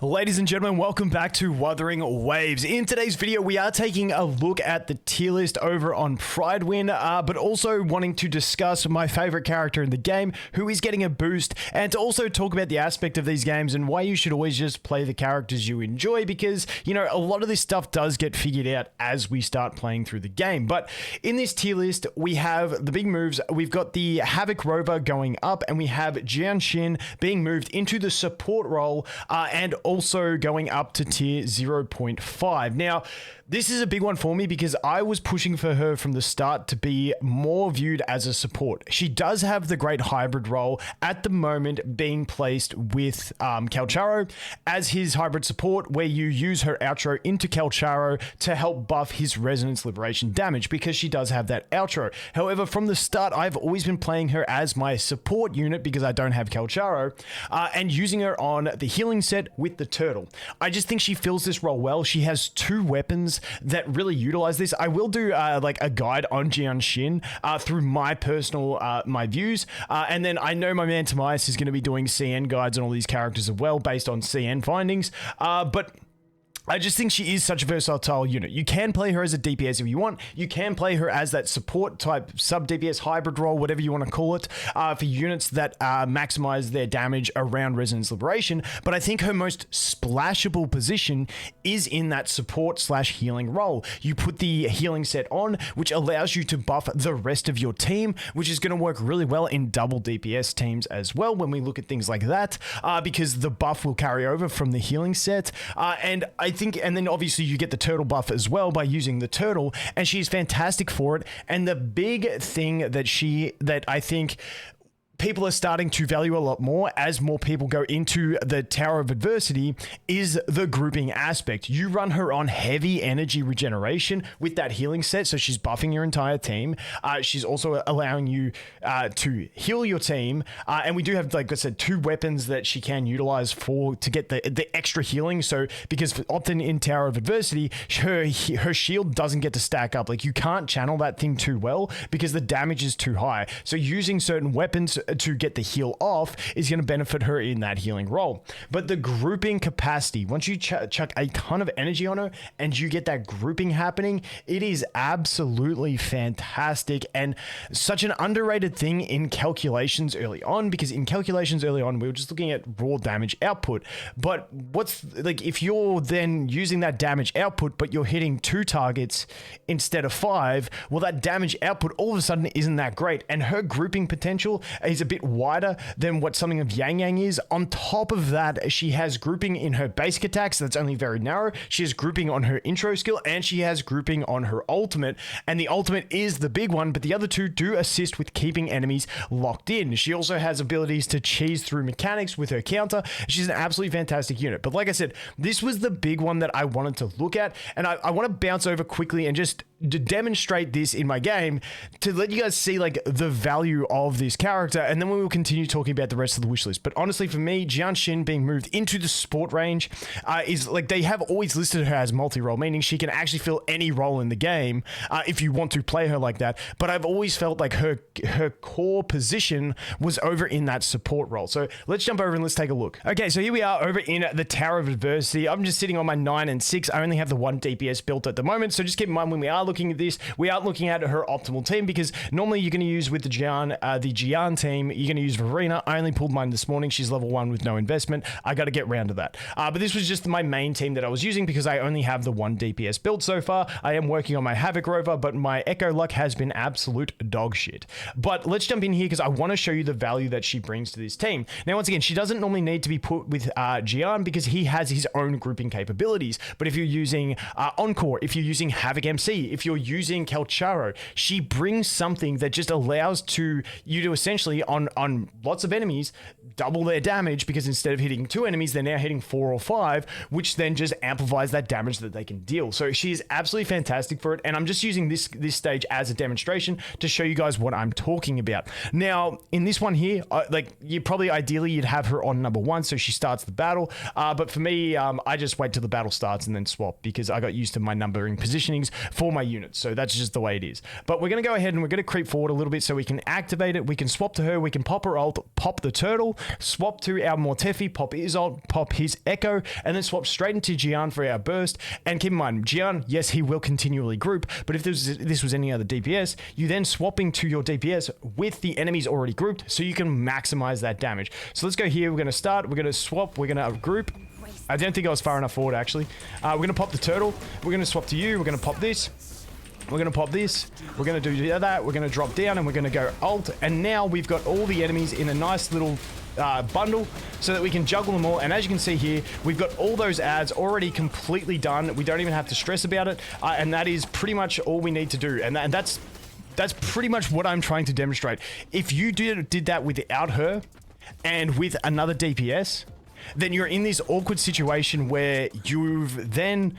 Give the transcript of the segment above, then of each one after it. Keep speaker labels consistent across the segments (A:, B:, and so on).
A: Ladies and gentlemen, welcome back to Wuthering Waves. In today's video, we are taking a look at the tier list over on Pridewin, but also wanting to discuss my favorite character in the game, who is getting a boost, and to also talk about the aspect of these games and why you should always just play the characters you enjoy, because, you know, a lot of this stuff does get figured out as we start playing through the game. But in this tier list, we have the big moves. We've got the Havoc Rover going up, and we have Jianxin being moved into the support role, and also going up to tier 0.5. Now, this is a big one for me because I was pushing for her from the start to be more viewed as a support. She does have the great hybrid role at the moment, being placed with Kuro as his hybrid support, where you use her outro into Kuro to help buff his resonance liberation damage, because she does have that outro. However, from the start, I've always been playing her as my support unit because I don't have Kuro, and using her on the healing set with the turtle. I just think she fills this role well. She has two weapons that really utilize this. I will do like a guide on Jianxin through my personal my views, and then I know my man Tomias is going to be doing CN guides on all these characters as well based on CN findings, but I just think she is such a versatile unit. You can play her as a DPS if you want. You can play her as that support type sub-DPS hybrid role, whatever you want to call it, for units that maximize their damage around Resonance Liberation. But I think her most splashable position is in that support slash healing role. You put the healing set on, which allows you to buff the rest of your team, which is going to work really well in double DPS teams as well when we look at things like that, because the buff will carry over from the healing set. And I think, and then obviously you get the turtle buff as well by using the turtle, and she's fantastic for it. And the big thing that I think people are starting to value a lot more as more people go into the Tower of Adversity is the grouping aspect. You run her on heavy energy regeneration with that healing set, so she's buffing your entire team. She's also allowing you to heal your team, and we do have, like I said, two weapons that she can utilize to get the extra healing. So because often in Tower of Adversity, her shield doesn't get to stack up. Like, you can't channel that thing too well because the damage is too high. So using certain weapons to get the heal off is going to benefit her in that healing role. But the grouping capacity, once you chuck a ton of energy on her and you get that grouping happening, it is absolutely fantastic, and such an underrated thing in calculations early on, because in calculations early on we were just looking at raw damage output. But what's, like, if you're then using that damage output but you're hitting 2 targets instead of 5, well, that damage output all of a sudden isn't that great, and her grouping potential is a bit wider than what something of Yang Yang is. On top of that, she has grouping in her basic attacks that's only very narrow. She has grouping on her intro skill, and she has grouping on her ultimate, and the ultimate is the big one, but the other two do assist with keeping enemies locked in. She also has abilities to cheese through mechanics with her counter. She's an absolutely fantastic unit. But like I said, this was the big one that I wanted to look at, and I want to bounce over quickly and just to demonstrate this in my game to let you guys see like the value of this character, and then we will continue talking about the rest of the wish list. But honestly, for me, Jianxin being moved into the support range is like, they have always listed her as multi-role, meaning she can actually fill any role in the game if you want to play her like that. But I've always felt like her core position was over in that support role. So let's jump over and let's take a look. Okay, so here we are over in the Tower of Adversity. I'm just sitting on my 9 and 6. I only have the 1 DPS built at the moment, so just keep in mind when we are looking at this, we are looking at her optimal team, because normally you're going to use with the Jian team, you're going to use Verena. I only pulled mine this morning. She's level 1 with no investment. I got to get round to that. But this was just my main team that I was using because I only have the 1 DPS build so far. I am working on my Havoc Rover, but my Echo luck has been absolute dog shit. But let's jump in here because I want to show you the value that she brings to this team. Now, once again, she doesn't normally need to be put with Jian because he has his own grouping capabilities. But if you're using Encore, if you're using Havoc MC, if you're using Kuro, she brings something that just allows you to essentially on lots of enemies double their damage, because instead of hitting 2 enemies, they're now hitting 4 or 5, which then just amplifies that damage that they can deal. So she is absolutely fantastic for it, and I'm just using this stage as a demonstration to show you guys what I'm talking about. Now, in this one here, like, you probably ideally you'd have her on number 1, so she starts the battle. But for me, I just wait till the battle starts and then swap, because I got used to my numbering positionings for my units. So that's just the way it is. But we're going to go ahead and we're going to creep forward a little bit so we can activate it. We can swap to her, we can pop her ult, pop the turtle, swap to our Mortefi, pop his ult, pop his echo, and then swap straight into Jian for our burst. And keep in mind, Jian, yes, he will continually group, but if this was any other DPS, you then swapping to your DPS with the enemies already grouped, so you can maximize that damage. So let's go here. We're going to start. We're going to swap. We're going to group. I don't think I was far enough forward, actually. We're going to pop the turtle. We're going to swap to you. We're going to pop this. We're going to pop this. We're going to do that. We're going to drop down and we're going to go ult. And now we've got all the enemies in a nice little bundle so that we can juggle them all. And as you can see here, we've got all those ads already completely done. We don't even have to stress about it. And that is pretty much all we need to do. And that's pretty much what I'm trying to demonstrate. If you did that without her and with another DPS, then you're in this awkward situation where you've then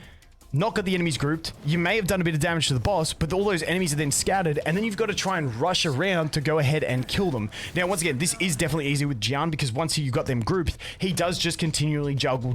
A: not got the enemies grouped. You may have done a bit of damage to the boss, but all those enemies are then scattered, and then you've got to try and rush around to go ahead and kill them. Now, once again, this is definitely easy with Jian, because once you've got them grouped, he does just continually juggle.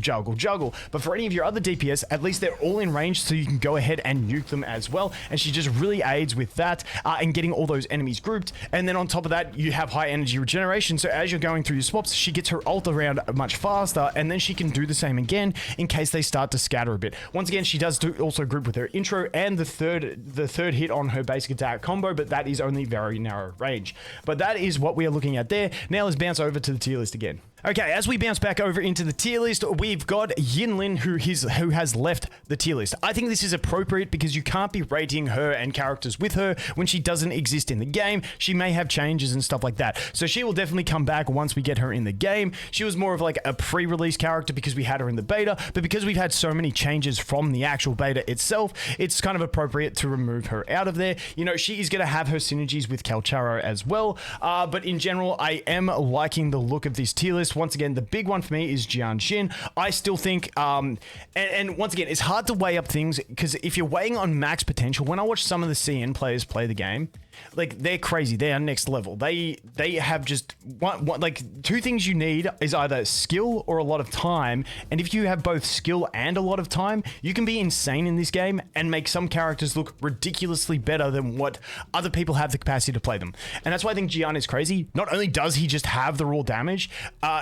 A: But for any of your other DPS, at least they're all in range, so you can go ahead and nuke them as well, and she just really aids with that, and getting all those enemies grouped. And then on top of that, you have high energy regeneration, so as you're going through your swaps, she gets her ult around much faster, and then she can do the same again in case they start to scatter a bit. Once again, she does also group with her intro and the third hit on her basic attack combo, but that is only very narrow range. But that is what we are looking at there. Now let's bounce over to the tier list again. Okay, as we bounce back over into the tier list, we've got Yinlin, who has left the tier list. I think this is appropriate because you can't be rating her and characters with her when she doesn't exist in the game. She may have changes and stuff like that. So she will definitely come back once we get her in the game. She was more of like a pre-release character because we had her in the beta, but because we've had so many changes from the actual beta itself, it's kind of appropriate to remove her out of there. You know, she is going to have her synergies with Calcharo as well, but in general, I am liking the look of this tier list. Once again, the big one for me is Jianxin. I still think, and once again, it's hard to weigh up things because if you're weighing on max potential, when I watch some of the CN players play the game, like, they're crazy. They are next level. They have just like two things you need is either skill or a lot of time. And if you have both skill and a lot of time, you can be insane in this game and make some characters look ridiculously better than what other people have the capacity to play them. And that's why I think Jian is crazy. Not only does he just have the raw damage,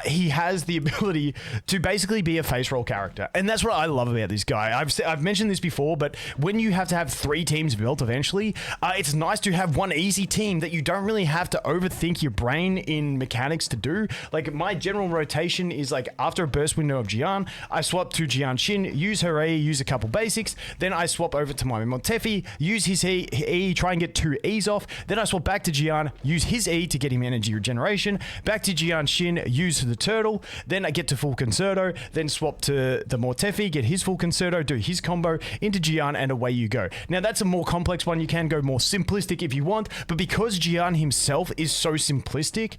A: he has the ability to basically be a face roll character. And that's what I love about this guy. I've mentioned this before, but when you have to have 3 teams built eventually, it's nice to have one easy team that you don't really have to overthink your brain in mechanics to do. Like, my general rotation is like, after a burst window of Jian, I swap to Jianxin, use her E, use a couple basics, then I swap over to my Montefi, use his E, try and get 2 E's off, then I swap back to Jian, use his E to get him energy regeneration, back to Jianxin, use the turtle, then I get to full concerto, then swap to the Mortefi, get his full concerto, do his combo into Jian, and away you go. Now, that's a more complex one. You can go more simplistic if you want, but because Jian himself is so simplistic,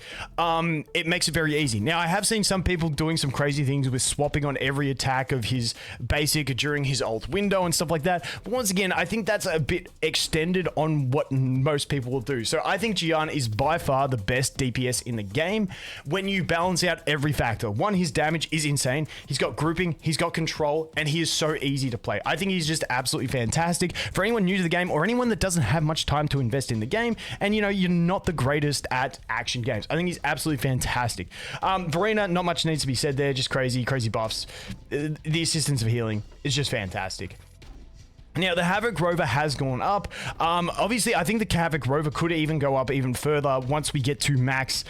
A: it makes it very easy. Now, I have seen some people doing some crazy things with swapping on every attack of his basic during his ult window and stuff like that, but once again, I think that's a bit extended on what most people will do. So I think Jian is by far the best DPS in the game when you balance out every factor. One, his damage is insane. He's got grouping, he's got control, and he is so easy to play. I think he's just absolutely fantastic. For anyone new to the game or anyone that doesn't have much time to invest in the game, and you know, you're not the greatest at action games, I think he's absolutely fantastic. Verena, not much needs to be said there, just crazy buffs. The assistance of healing is just fantastic. Now, the Havoc Rover has gone up. Obviously, I think the Havoc Rover could even go up even further once we get to max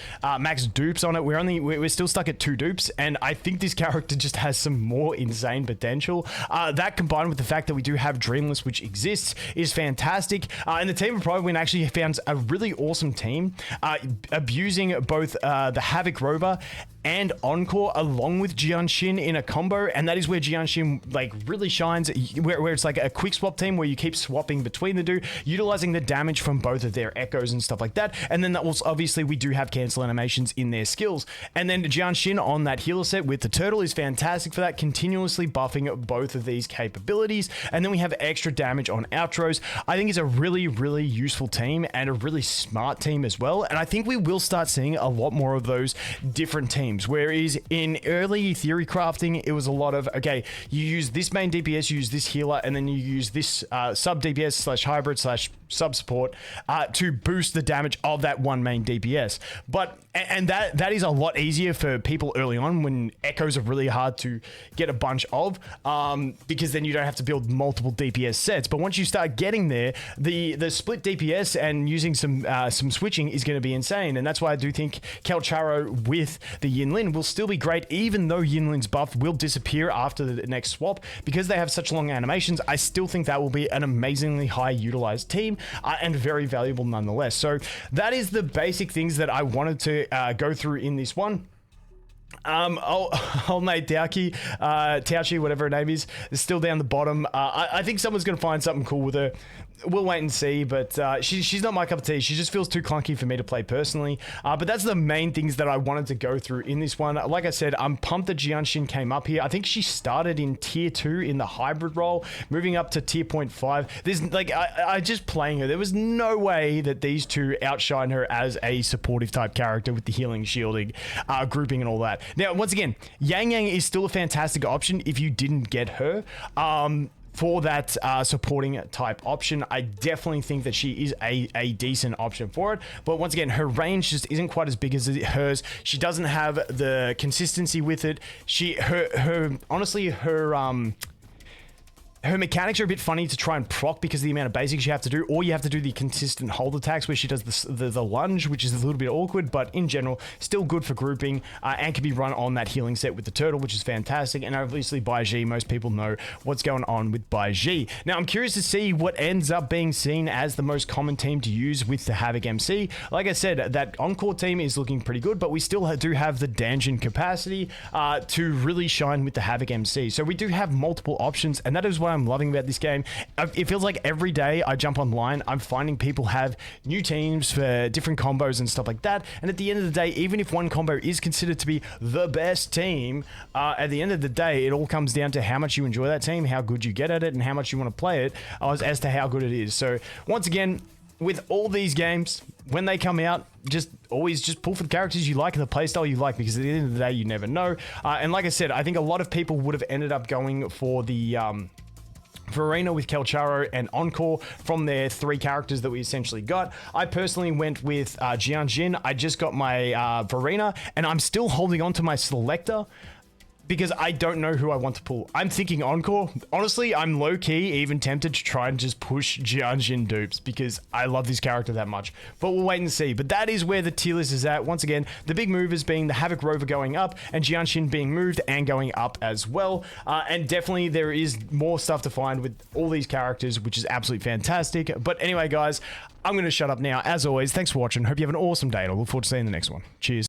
A: dupes on it. We're still stuck at 2 dupes, and I think this character just has some more insane potential. That combined with the fact that we do have Dreamless, which exists, is fantastic. And the team of Pride Win actually found a really awesome team, abusing both the Havoc Rover and Encore along with Jianxin in a combo, and that is where Jianxin like really shines, where it's like a quick swap team where you keep swapping between the two, utilizing the damage from both of their echoes and stuff like that. And then that was obviously, we do have cancel animations in their skills, and then Jianxin on that healer set with the turtle is fantastic for that, continuously buffing both of these capabilities. And then we have extra damage on outros. I think it's a really useful team and a really smart team as well, and I think we will start seeing a lot more of those different teams. games, whereas in early theory crafting, it was a lot of, okay, you use this main DPS, you use this healer, and then you use this sub DPS slash hybrid slash sub support to boost the damage of that one main DPS. But and that is a lot easier for people early on when echoes are really hard to get a bunch of, because then you don't have to build multiple DPS sets. But once you start getting there, the split DPS and using some switching is going to be insane. And that's why I do think Kelcharo with the Yinlin will still be great, even though Yinlin's buff will disappear after the next swap. Because they have such long animations, I still think that will be an amazingly high utilized team, and very valuable nonetheless. So that is the basic things that I wanted to go through in this one. Old mate Taochi, whatever her name is still down the bottom. I think someone's going to find something cool with her. We'll wait and see, but she's not my cup of tea. She just feels too clunky for me to play personally. But that's the main things that I wanted to go through in this one. Like I said, I'm pumped that Jianxin came up here. I think she started in tier 2 in the hybrid role, moving up to tier 0.5. There's like, I just playing her. There was no way that these two outshine her as a supportive type character with the healing, shielding, grouping and all that. Now, once again, Yang Yang is still a fantastic option if you didn't get her. For that supporting type option, I definitely think that she is a decent option for it. But once again, her range just isn't quite as big as hers. She doesn't have the consistency with it. Honestly, her mechanics are a bit funny to try and proc because of the amount of basics you have to do, or you have to do the consistent hold attacks where she does the lunge, which is a little bit awkward, but in general, still good for grouping, and can be run on that healing set with the turtle, which is fantastic. And obviously Bai Ji, most people know what's going on with Bai Ji. Now, I'm curious to see what ends up being seen as the most common team to use with the Havoc MC. Like I said, that Encore team is looking pretty good, but we still do have the Danjin capacity to really shine with the Havoc MC. So we do have multiple options, and that is what I'm loving about this game. It feels like every day I jump online, I'm finding people have new teams for different combos and stuff like that. And at the end of the day, even if one combo is considered to be the best team, at the end of the day, it all comes down to how much you enjoy that team, how good you get at it, and how much you want to play it, as to how good it is. So once again, with all these games, when they come out, always just pull for the characters you like and the playstyle you like, because at the end of the day, you never know. And like I said, I think a lot of people would have ended up going for the Verena with Kelcharo and Encore from their 3 characters that we essentially got. I personally went with Jianxin. I just got my Verena, and I'm still holding on to my selector because I don't know who I want to pull. I'm thinking Encore. Honestly, I'm low-key even tempted to try and just push Jianxin dupes because I love this character that much. But we'll wait and see. But that is where the tier list is at. Once again, the big movers being the Havoc Rover going up and Jianxin being moved and going up as well. And definitely there is more stuff to find with all these characters, which is absolutely fantastic. But anyway, guys, I'm going to shut up now. As always, thanks for watching. Hope you have an awesome day, and I look forward to seeing you in the next one. Cheers.